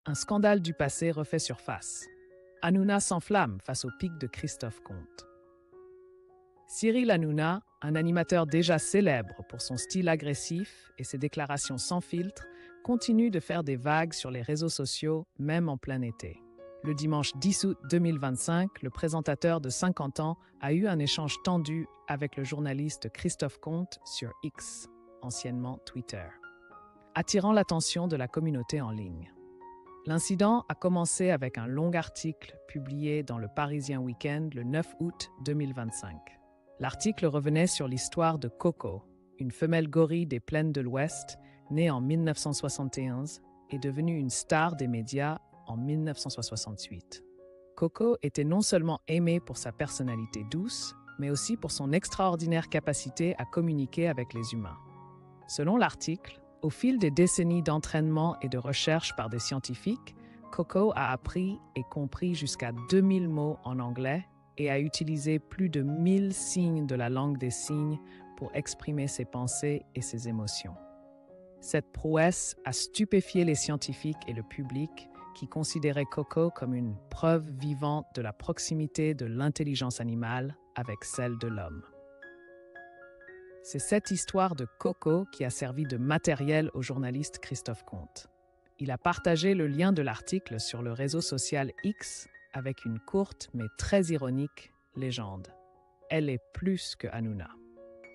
un scandale du passé refait surface. Hanouna s'enflamme face au pic de Christophe Comte. Cyril Hanouna, un animateur déjà célèbre pour son style agressif et ses déclarations sans filtre, continue de faire des vagues sur les réseaux sociaux, même en plein été. Le dimanche 10 août 2025, le présentateur de 50 ans a eu un échange tendu avec le journaliste Christophe Comte sur X, anciennement Twitter, attirant l'attention de la communauté en ligne. L'incident a commencé avec un long article publié dans le Parisien Week-end le 9 août 2025. L'article revenait sur l'histoire de Coco, une femelle gorille des plaines de l'Ouest, née en 1971 et devenue une star des médias en 1968. Coco était non seulement aimée pour sa personnalité douce, mais aussi pour son extraordinaire capacité à communiquer avec les humains. Selon l'article, au fil des décennies d'entraînement et de recherche par des scientifiques, Coco a appris et compris jusqu'à 2000 mots en anglais et a utilisé plus de 1000 signes de la langue des signes pour exprimer ses pensées et ses émotions. Cette prouesse a stupéfié les scientifiques et le public qui considéraient Coco comme une preuve vivante de la proximité de l'intelligence animale avec celle de l'homme. C'est cette histoire de Coco qui a servi de matériel au journaliste Christophe Comte. Il a partagé le lien de l'article sur le réseau social X avec une courte mais très ironique légende. Elle est plus que Hanouna.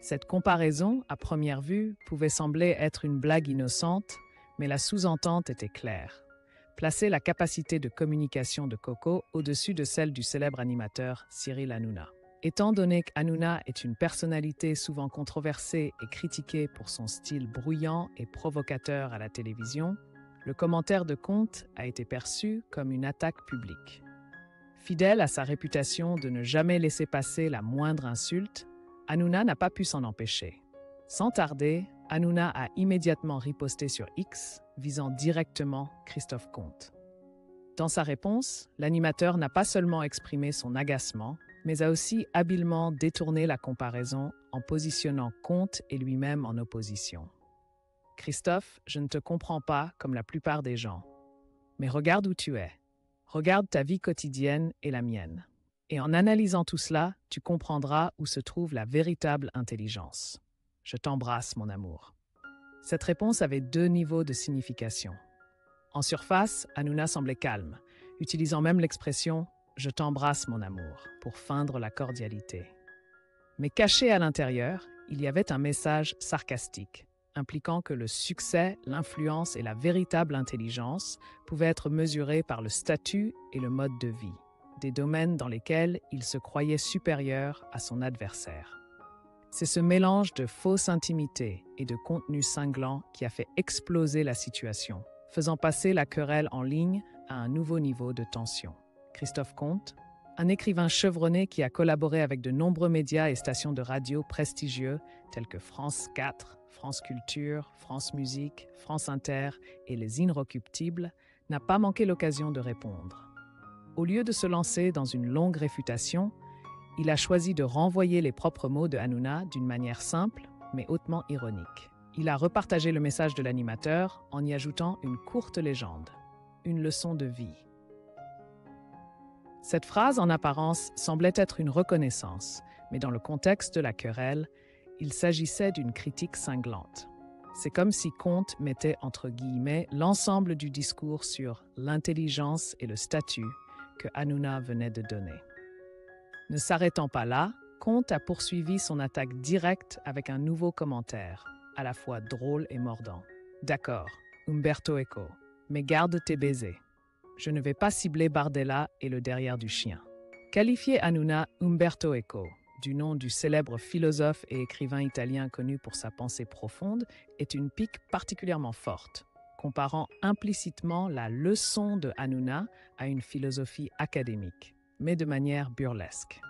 Cette comparaison, à première vue, pouvait sembler être une blague innocente, mais la sous-entente était claire. Placer la capacité de communication de Coco au-dessus de celle du célèbre animateur Cyril Hanouna. Étant donné qu'Hanouna est une personnalité souvent controversée et critiquée pour son style bruyant et provocateur à la télévision, le commentaire de Comte a été perçu comme une attaque publique. Fidèle à sa réputation de ne jamais laisser passer la moindre insulte, Hanouna n'a pas pu s'en empêcher. Sans tarder, Hanouna a immédiatement riposté sur X, visant directement Christophe Comte. Dans sa réponse, l'animateur n'a pas seulement exprimé son agacement, mais a aussi habilement détourné la comparaison en positionnant Comte et lui-même en opposition. « Christophe, je ne te comprends pas comme la plupart des gens. Mais regarde où tu es. Regarde ta vie quotidienne et la mienne. Et en analysant tout cela, tu comprendras où se trouve la véritable intelligence. Je t'embrasse, mon amour. » Cette réponse avait deux niveaux de signification. En surface, Hanouna semblait calme, utilisant même l'expression « je t'embrasse, mon amour » pour feindre la cordialité. Mais caché à l'intérieur, il y avait un message sarcastique, impliquant que le succès, l'influence et la véritable intelligence pouvaient être mesurés par le statut et le mode de vie, des domaines dans lesquels il se croyait supérieur à son adversaire. C'est ce mélange de fausse intimité et de contenu cinglant qui a fait exploser la situation, faisant passer la querelle en ligne à un nouveau niveau de tension. Christophe Comte, un écrivain chevronné qui a collaboré avec de nombreux médias et stations de radio prestigieux tels que France 4, France Culture, France Musique, France Inter et Les Inrecuptibles, n'a pas manqué l'occasion de répondre. Au lieu de se lancer dans une longue réfutation, il a choisi de renvoyer les propres mots de Hanouna d'une manière simple, mais hautement ironique. Il a repartagé le message de l'animateur en y ajoutant une courte légende, une leçon de vie. Cette phrase, en apparence, semblait être une reconnaissance, mais dans le contexte de la querelle, il s'agissait d'une critique cinglante. C'est comme si Comte mettait entre guillemets l'ensemble du discours sur l'intelligence et le statut que Hanouna venait de donner. Ne s'arrêtant pas là, Comte a poursuivi son attaque directe avec un nouveau commentaire, à la fois drôle et mordant. « D'accord, Umberto Eco, mais garde tes baisers. Je ne vais pas cibler Bardella et le derrière du chien. » Qualifier Hanouna Umberto Eco, du nom du célèbre philosophe et écrivain italien connu pour sa pensée profonde, est une pique particulièrement forte, comparant implicitement la leçon de Hanouna à une philosophie académique, mais de manière burlesque.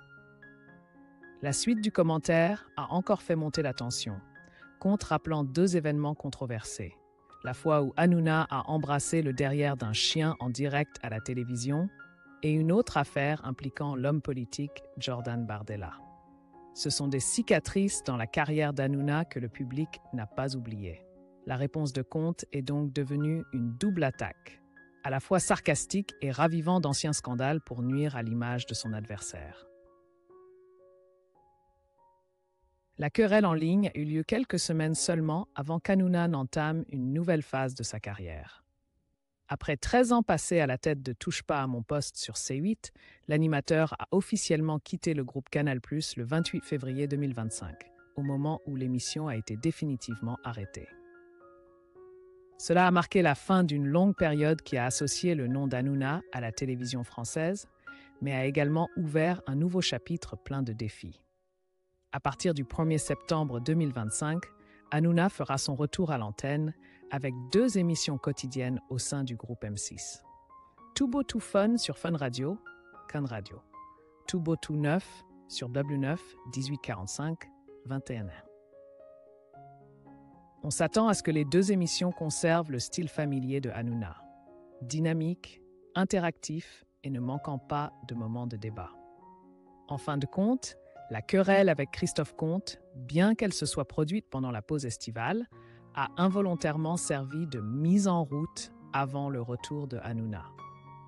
La suite du commentaire a encore fait monter la tension, Comte rappelant deux événements controversés. La fois où Hanouna a embrassé le derrière d'un chien en direct à la télévision, et une autre affaire impliquant l'homme politique Jordan Bardella. Ce sont des cicatrices dans la carrière d'Hanouna que le public n'a pas oubliées. La réponse de Comte est donc devenue une double attaque. à la fois sarcastique et ravivant d'anciens scandales pour nuire à l'image de son adversaire. La querelle en ligne a eu lieu quelques semaines seulement avant qu'Hanouna n'entame une nouvelle phase de sa carrière. Après 13 ans passés à la tête de Touche pas à mon poste sur C8, l'animateur a officiellement quitté le groupe Canal+ le 28 février 2025, au moment où l'émission a été définitivement arrêtée. Cela a marqué la fin d'une longue période qui a associé le nom d'Hanouna à la télévision française, mais a également ouvert un nouveau chapitre plein de défis. À partir du 1er septembre 2025, Hanouna fera son retour à l'antenne avec 2 émissions quotidiennes au sein du groupe M6. Tout beau tout fun sur Fun Radio, Can Radio. Tout beau tout neuf sur W9, 18h45, 21h. On s'attend à ce que les 2 émissions conservent le style familier de Hanouna. Dynamique, interactif et ne manquant pas de moments de débat. En fin de compte, la querelle avec Christophe Comte, bien qu'elle se soit produite pendant la pause estivale, a involontairement servi de mise en route avant le retour de Hanouna.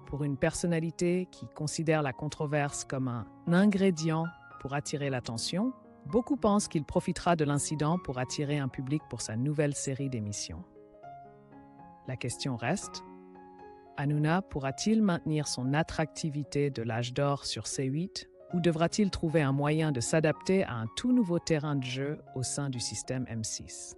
Pour une personnalité qui considère la controverse comme un ingrédient pour attirer l'attention, beaucoup pensent qu'il profitera de l'incident pour attirer un public pour sa nouvelle série d'émissions. La question reste, Hanouna pourra-t-il maintenir son attractivité de l'âge d'or sur C8 ou devra-t-il trouver un moyen de s'adapter à un tout nouveau terrain de jeu au sein du système M6 ?